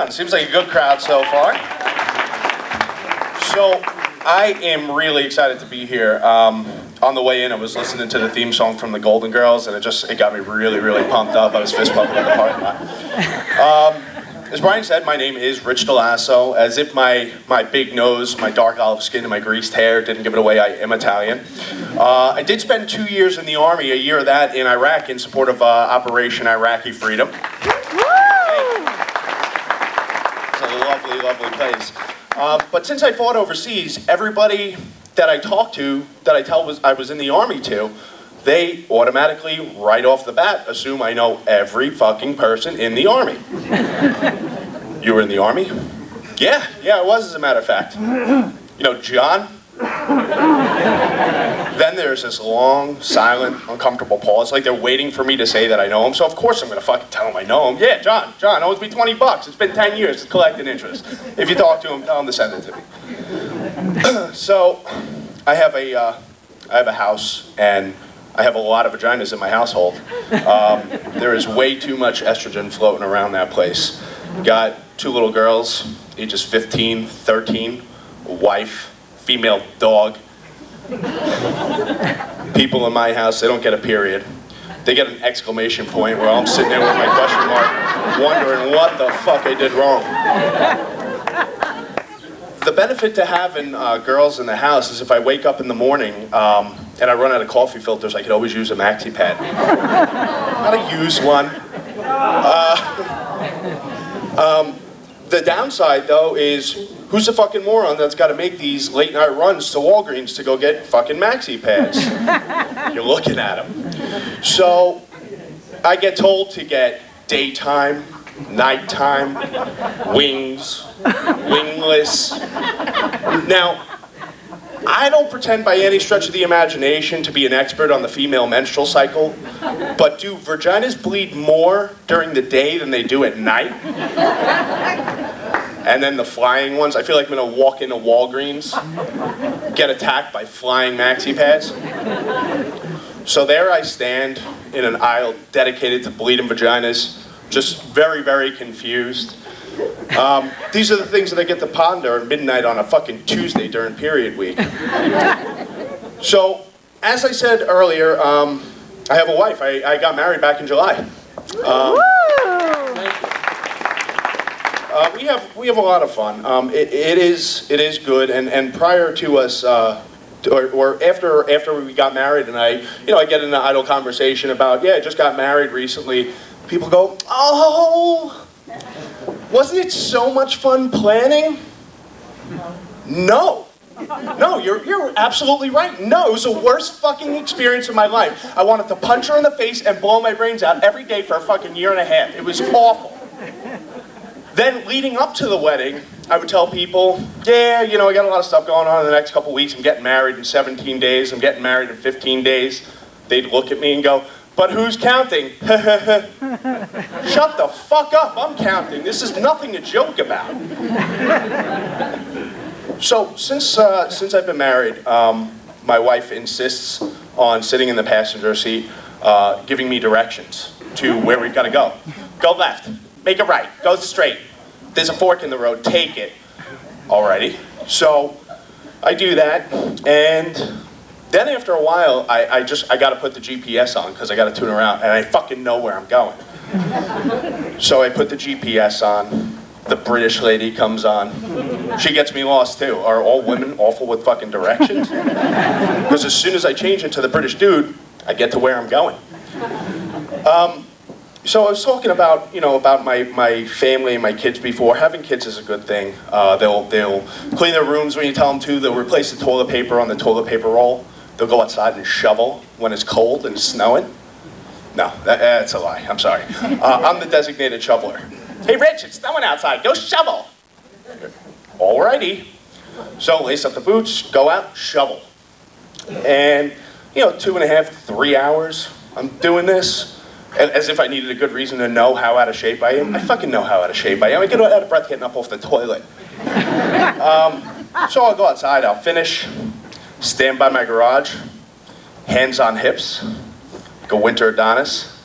Seems like a good crowd so far. So, I am really excited to be here. On the way in, I was listening to the theme song from the Golden Girls, and it got me really, really pumped up. I was fist pumping in the parking lot. As Brian said, my name is Rich DeLasso. As if my big nose, my dark olive skin, and my greased hair didn't give it away, I am Italian. I did spend 2 years in the Army, a year of that in Iraq in support of Operation Iraqi Freedom. It's a lovely, lovely place. But since I fought overseas, everybody that I talk to, that I tell I was in the Army to, they automatically, right off the bat, assume I know every fucking person in the Army. You were in the Army? Yeah, I was, as a matter of fact. You know, John? Then there's this long, silent, uncomfortable pause, like they're waiting for me to say that I know him, so of course I'm gonna fucking tell him I know him. Yeah, John owes me $20. It's been 10 years to collect an interest. If you talk to him, tell him to send it to me. So, I have a house, and I have a lot of vaginas in my household. There is way too much estrogen floating around that place. Got 2 little girls, ages 15, 13, a wife, female dog. People in my house, they don't get a period. They get an exclamation point where I'm sitting there with my question mark, wondering what the fuck I did wrong. The benefit to having girls in the house is if I wake up in the morning and I run out of coffee filters, I could always use a maxi pad. Not a used one. The downside, though, is who's the fucking moron that's got to make these late night runs to Walgreens to go get fucking maxi pads? You're looking at them. So I get told to get daytime, nighttime, wings, wingless. Now, I don't pretend by any stretch of the imagination to be an expert on the female menstrual cycle, but do vaginas bleed more during the day than they do at night? And then the flying ones, I feel like I'm gonna walk into Walgreens, get attacked by flying maxi pads. So there I stand in an aisle dedicated to bleeding vaginas, just very, very confused. These are the things that I get to ponder at midnight on a fucking Tuesday during period week. So, as I said earlier, I have a wife. I got married back in July. We have a lot of fun. It is good, and prior to us, or after we got married, and I get in an idle conversation about, I just got married recently. People go, oh, wasn't it so much fun planning? No, you're absolutely right. No, it was the worst fucking experience of my life. I wanted to punch her in the face and blow my brains out every day for a fucking year and a half. It was awful. Then, leading up to the wedding, I would tell people, I got a lot of stuff going on in the next couple weeks. I'm getting married in 17 days. I'm getting married in 15 days. They'd look at me and go, but who's counting? Shut the fuck up, I'm counting. This is nothing to joke about. So, since I've been married, my wife insists on sitting in the passenger seat, giving me directions to where we've got to go. Go left, make a right, go straight. There's a fork in the road, take it. Alrighty. So, I do that, and then after a while, I got to put the GPS on because I got to tune her out, and I fucking know where I'm going. So I put the GPS on. The British lady comes on. She gets me lost too. Are all women awful with fucking directions? Because as soon as I change it to the British dude, I get to where I'm going. So I was talking about, about my family and my kids before. Having kids is a good thing. They'll clean their rooms when you tell them to. They'll replace the toilet paper on the toilet paper roll. They'll go outside and shovel when it's cold and snowing. No, that's a lie. I'm sorry. I'm the designated shoveler. Hey, Rich, it's snowing outside. Go shovel. Alrighty. So lace up the boots, go out, shovel. And, 2.5, 3 hours, I'm doing this. As if I needed a good reason to know how out of shape I am. I fucking know how out of shape I am. I get out of breath getting up off the toilet. So I'll go outside, I'll finish, stand by my garage, hands on hips, like a winter Adonis.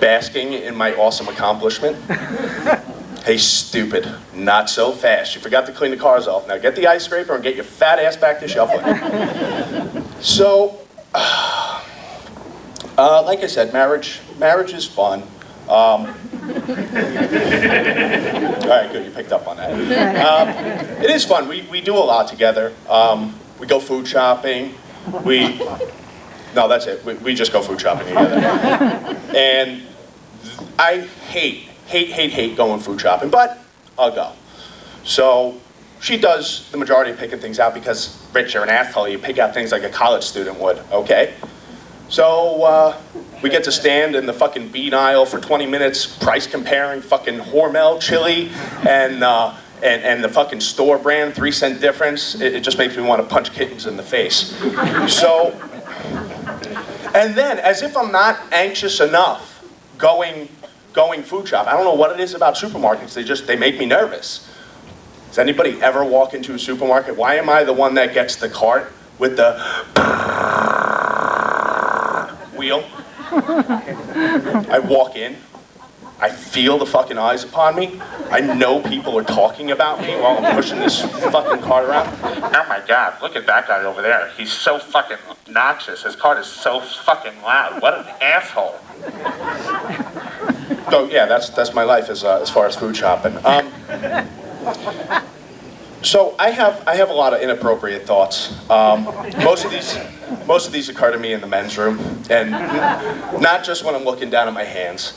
basking in my awesome accomplishment. Hey, stupid, not so fast. You forgot to clean the cars off. Now get the ice scraper and get your fat ass back to shuffling. So, like I said, marriage is fun. All right, good, you picked up on that. It is fun, we do a lot together. We go food shopping, no, that's it, we just go food shopping together. And I hate going food shopping, but I'll go. So she does the majority of picking things out because, Rich, you're an asshole, you pick out things like a college student would, okay? So we get to stand in the fucking bean aisle for 20 minutes, price comparing fucking Hormel chili and the fucking store brand 3-cent difference. It just makes me want to punch kittens in the face. So, and then, as if I'm not anxious enough going food shop, I don't know what it is about supermarkets, they make me nervous. Does anybody ever walk into a supermarket? Why am I the one that gets the cart with the wheel? I walk in, I feel the fucking eyes upon me, I know people are talking about me while I'm pushing this fucking cart around. Oh my God, look at that guy over there. He's so fucking obnoxious. His cart is so fucking loud. What an asshole. So yeah, that's my life as far as food shopping. So I have a lot of inappropriate thoughts. Most of these occur to me in the men's room, and not just when I'm looking down at my hands.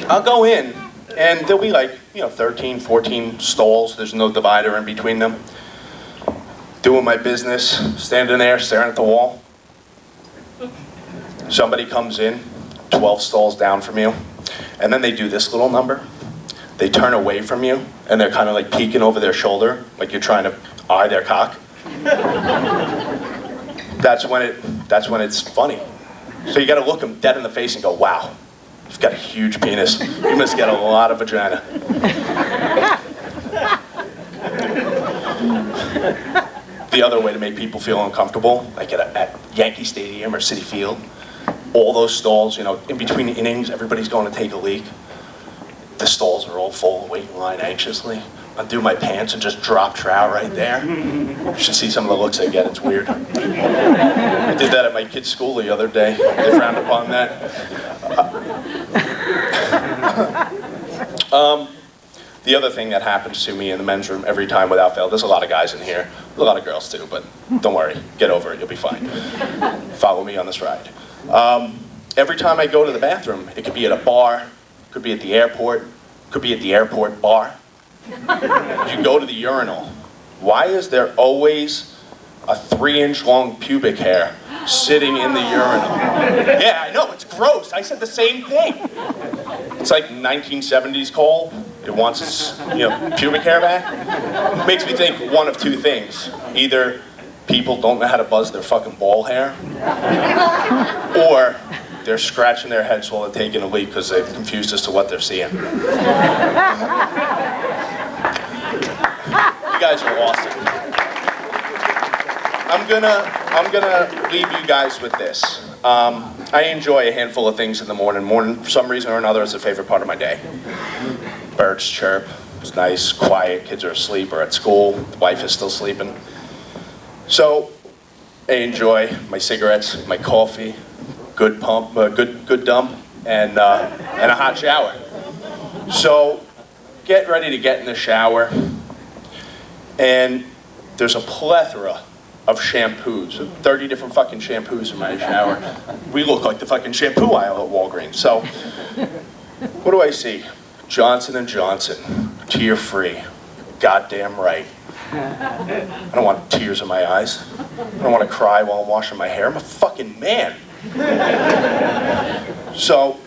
I'll go in, and there'll be like 13, 14 stalls. There's no divider in between them. Doing my business, standing there, staring at the wall. Somebody comes in, 12 stalls down from you, and then they do this little number. They turn away from you, and they're kind of like peeking over their shoulder, like you're trying to eye their cock. That's when it's funny. So you got to look them dead in the face and go, wow, you've got a huge penis. You must get a lot of vagina. The other way to make people feel uncomfortable, like at Yankee Stadium or Citi Field, all those stalls, in between innings, everybody's going to take a leak. The stalls are all full, waiting in line anxiously. Undo my pants and just drop trout right there. You should see some of the looks I get, it's weird. I did that at my kid's school the other day. They frowned upon that. The other thing that happens to me in the men's room every time without fail, there's a lot of guys in here, a lot of girls too, but don't worry, get over it, you'll be fine. Follow me on this ride. Every time I go to the bathroom, it could be at a bar, could be at the airport, could be at the airport bar. You go to the urinal. Why is there always a 3-inch long pubic hair sitting in the urinal? Yeah, I know, it's gross. I said the same thing. It's like 1970s Cole. It wants its, pubic hair back. It makes me think one of two things. Either people don't know how to buzz their fucking ball hair, or they're scratching their heads while they're taking a leak because they're confused as to what they're seeing. You guys are awesome. I'm gonna leave you guys with this. I enjoy a handful of things in the morning. Morning, for some reason or another, is a favorite part of my day. Birds chirp. It's nice, quiet. Kids are asleep or at school. The wife is still sleeping. So I enjoy my cigarettes, my coffee, good pump, good dump, and a hot shower. So get ready to get in the shower. And there's a plethora of shampoos, 30 different fucking shampoos in my shower. We look like the fucking shampoo aisle at Walgreens. So, what do I see? Johnson & Johnson, tear-free. Goddamn right. I don't want tears in my eyes. I don't want to cry while I'm washing my hair. I'm a fucking man. So,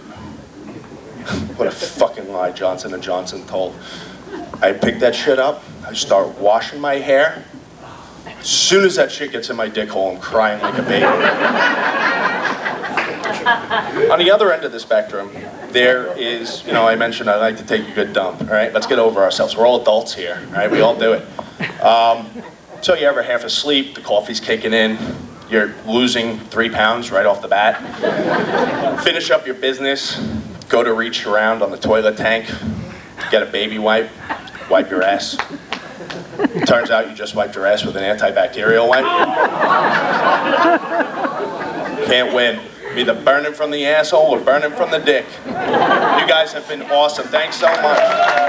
what a fucking lie Johnson & Johnson told. I pick that shit up, I start washing my hair. As soon as that shit gets in my dick hole, I'm crying like a baby. On the other end of the spectrum, there is, I mentioned I like to take a good dump, all right? Let's get over ourselves. We're all adults here, all right? We all do it. So you're ever half asleep, the coffee's kicking in, you're losing 3 pounds right off the bat. Finish up your business, go to reach around on the toilet tank, get a baby wipe, wipe your ass. Turns out you just wiped your ass with an antibacterial wipe. Can't win. Either burning from the asshole or burning from the dick. You guys have been awesome. Thanks so much.